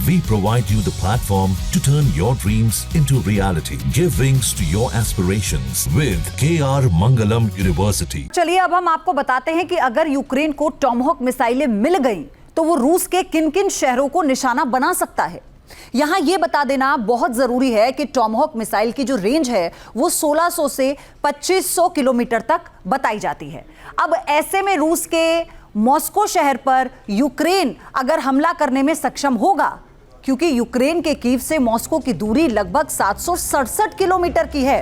We provide you the platform to turn your dreams into reality. Give wings to your aspirations with KR Mangalam University. चलिए अब हम आपको बताते हैं कि अगर यूक्रेन को टॉमहॉक मिसाइलें मिल गईं, तो वो रूस के किन-किन शहरों को निशाना बना सकता है। यहां यह बता देना बहुत जरूरी है कि टॉमहॉक मिसाइल की जो रेंज है वो 1600 से 2500 किलोमीटर तक बताई जाती है। अब ऐसे में रूस के मॉस्को शहर पर यूक्रेन अगर हमला करने में सक्षम होगा, क्योंकि यूक्रेन के कीव से मॉस्को की दूरी लगभग 767 किलोमीटर की है।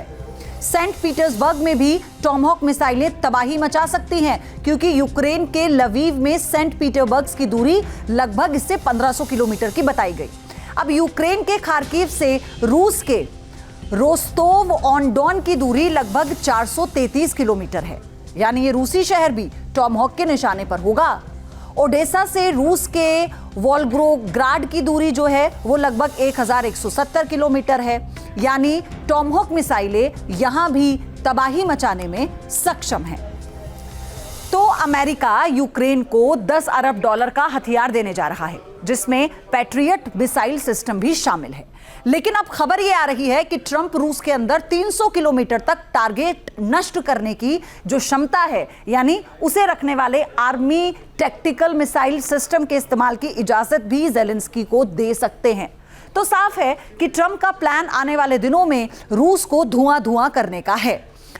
सेंट पीटर्सबर्ग में भी टॉमहॉक मिसाइलें तबाही मचा सकती हैं, क्योंकि यूक्रेन के लवीव में सेंट पीटर्सबर्ग की दूरी लगभग इससे 1500 किलोमीटर की बताई गई। अब यूक्रेन के खार्किव से रूस के रोस्टोव ऑन डॉन की दूरी लगभग 433 किलोमीटर है, यानी ये रूसी शहर भी टॉमहॉक के निशाने पर होगा। ओडेसा से रूस के वोल्गोग्राड की दूरी जो है वो लगभग 1170 किलोमीटर है, यानी टॉमहॉक मिसाइलें यहां भी तबाही मचाने में सक्षम हैं। तो अमेरिका यूक्रेन को $10 अरब का हथियार देने जा रहा है, जिसमें पैट्रियट मिसाइल सिस्टम भी शामिल है। लेकिन अब खबर यह आ रही है कि ट्रंप रूस के अंदर 300 किलोमीटर तक टारगेट नष्ट करने की जो क्षमता है, यानी उसे रखने वाले आर्मी टैक्टिकल मिसाइल सिस्टम के इस्तेमाल की इजाजत भी ज़ेलेंस्की को दे सकते हैं। तो साफ है कि ट्रंप का प्लान आने वाले दिनों में रूस को धुआं करने का है।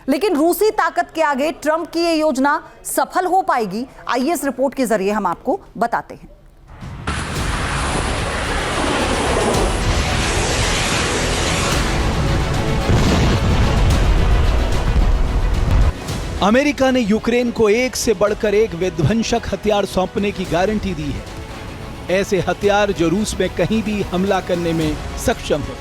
लेकिन रूसी ताकत के आगे ट्रंप की यह योजना सफल हो पाएगी? आइए इस रिपोर्ट के जरिए हम आपको बताते हैं। अमेरिका ने यूक्रेन को एक से बढ़कर एक विध्वंसक हथियार सौंपने की गारंटी दी है। ऐसे हथियार जो रूस में कहीं भी हमला करने में सक्षम हो।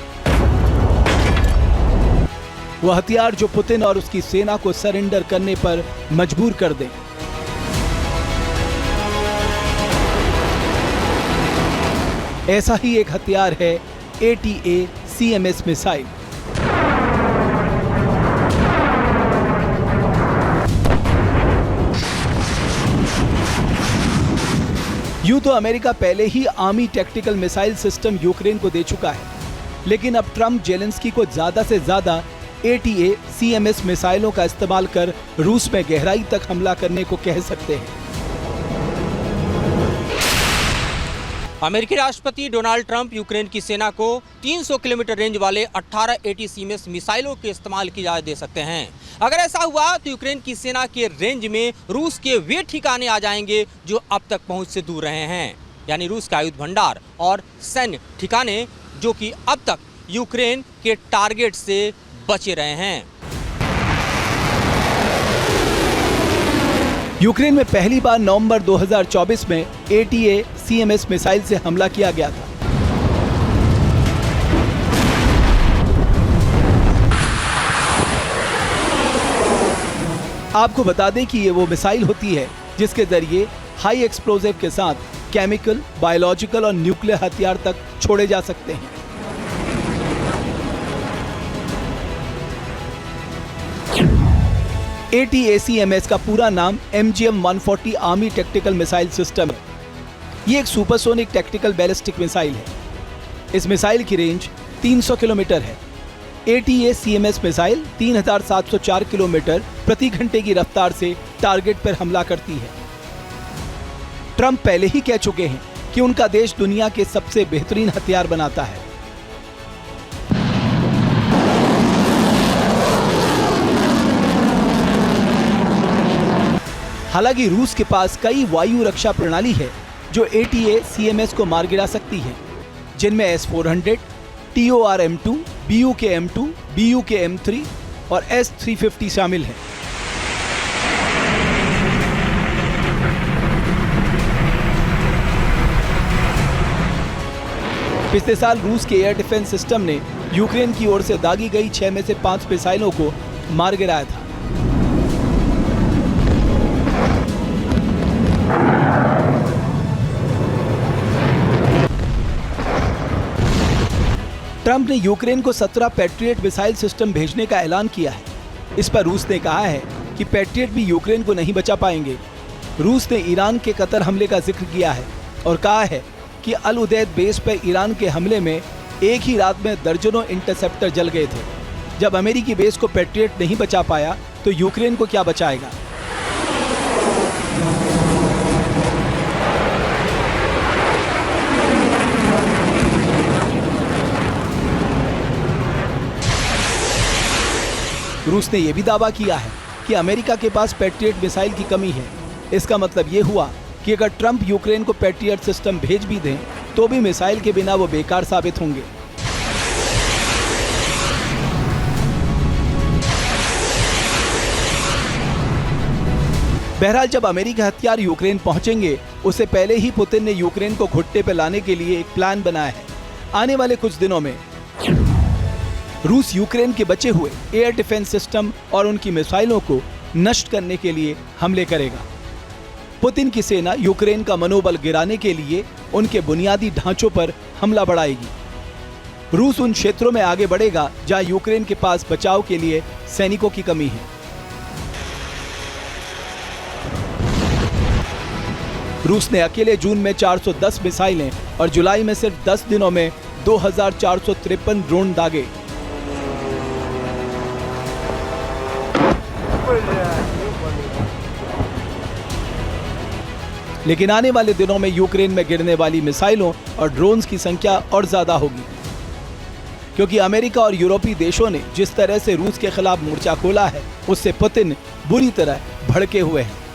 वह हथियार जो पुतिन और उसकी सेना को सरेंडर करने पर मजबूर कर दें। ऐसा ही एक हथियार है ATACMS मिसाइल। यूं तो अमेरिका पहले ही army tactical missile system Ukraine को दे चुका है, लेकिन अब ट्रंप जेलेंस्की को ज्यादा से ज्यादा ATACMS मिसाइलों का इस्तेमाल कर रूस में गहराई तक हमला करने को कह सकते हैं। अमेरिकी राष्ट्रपति डोनाल्ड ट्रंप यूक्रेन की सेना को 300 किलोमीटर रेंज वाले 18 ATACMS मिसाइलों के इस्तेमाल की इजाजत दे सकते हैं। अगर ऐसा हुआ तो यूक्रेन की सेना के रेंज में रूस के वे ठिकाने आ जाएंगे जो अब तक पहुंच से दूर रहे हैं, यानी रूस के आयुध भंडार और सैन्य ठिकाने जो कि अब तक यूक्रेन के टारगेट से बचे रहे हैं। यूक्रेन में पहली बार नवंबर 2024 में ATACMS मिसाइल से हमला किया गया था। आपको बता दें कि ये वो मिसाइल होती है जिसके जरिए हाई एक्सप्लोजिव के साथ केमिकल, बायोलॉजिकल और न्यूक्लियर हथियार तक छोड़े जा सकते हैं। ATACMS का पूरा नाम MGM-140 army tactical missile system है। ये एक सुपरसोनिक टैक्टिकल बैलिस्टिक मिसाइल है। इस मिसाइल की रेंज 300 किलोमीटर है। ATACMS मिसाइल 3704 किलोमीटर प्रति घंटे की रफ्तार से टारगेट पर हमला करती है। ट्रंप पहले ही कह चुके हैं कि उनका देश दुनिया के सबसे बेहतरीन हथियार बनाता है। हालांकि रूस के पास कई वायु रक्षा प्रणाली है जो ATACMS को मार गिरा सकती है, जिनमें S-400, TOR-M2, BUK-M2, BUK-M3 और S-350 शामिल हैं। पिछले साल रूस के एयर डिफेंस सिस्टम ने यूक्रेन की ओर से दागी गई 6 में से 5 मिसाइलों को मार गिराया था। ट्रंप ने यूक्रेन को 17 पैट्रियट मिसाइल सिस्टम भेजने का ऐलान किया है। इस पर रूस ने कहा है कि पैट्रियट भी यूक्रेन को नहीं बचा पाएंगे। रूस ने ईरान के कतर हमले का जिक्र किया है और कहा है कि अल उदैद बेस पर ईरान के हमले में एक ही रात में दर्जनों इंटरसेप्टर जल गए थे। जब अमेरिकी बेस को पैट्रियट नहीं बचा पाया तो यूक्रेन को क्या बचाएगा? रूस ने यह भी दावा किया है कि अमेरिका के पास पैट्रियट मिसाइल की कमी है। इसका मतलब यह हुआ कि अगर ट्रंप यूक्रेन को पैट्रियट सिस्टम भेज भी दें तो भी मिसाइल के बिना वो बेकार साबित होंगे। बहरहाल जब अमेरिकी हथियार यूक्रेन पहुंचेंगे उससे पहले ही पुतिन ने यूक्रेन को घुट्टे पर लाने के लिए एक प्लान बनाया है। आने वाले कुछ दिनों में रूस यूक्रेन के बचे हुए एयर डिफेंस सिस्टम और उनकी मिसाइलों को नष्ट करने के लिए हमले करेगा। पुतिन की सेना यूक्रेन का मनोबल गिराने के लिए उनके बुनियादी ढांचों पर हमला बढ़ाएगी। रूस उन क्षेत्रों में आगे बढ़ेगा जहां यूक्रेन के पास बचाव के लिए सैनिकों की कमी है। रूस ने अकेले जून में 410 मिसाइलें और जुलाई में सिर्फ 10 दिनों में 2453 ड्रोन दागे। लेकिन आने वाले दिनों में यूक्रेन में गिरने वाली मिसाइलों और ड्रोन्स की संख्या और ज्यादा होगी, क्योंकि अमेरिका और यूरोपीय देशों ने जिस तरह से रूस के खिलाफ मोर्चा खोला है उससे पुतिन बुरी तरह भड़के हुए हैं।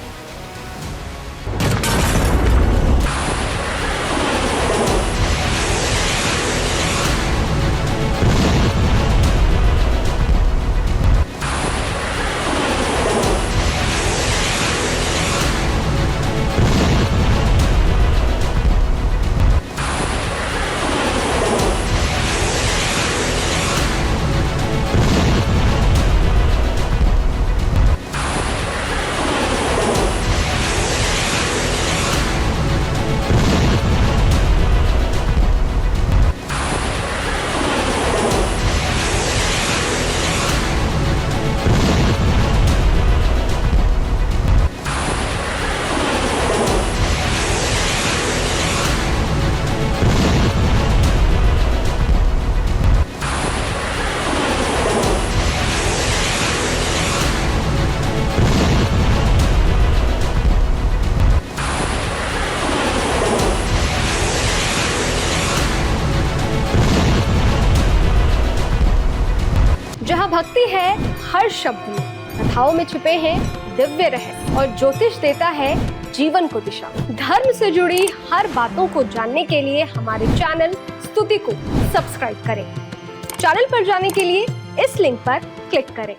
जहाँ भक्ति है हर शब्द में, कथाओं में छुपे हैं दिव्य रहस्य और ज्योतिष देता है जीवन को दिशा। धर्म से जुड़ी हर बातों को जानने के लिए हमारे चैनल स्तुति को सब्सक्राइब करें। चैनल पर जाने के लिए इस लिंक पर क्लिक करें।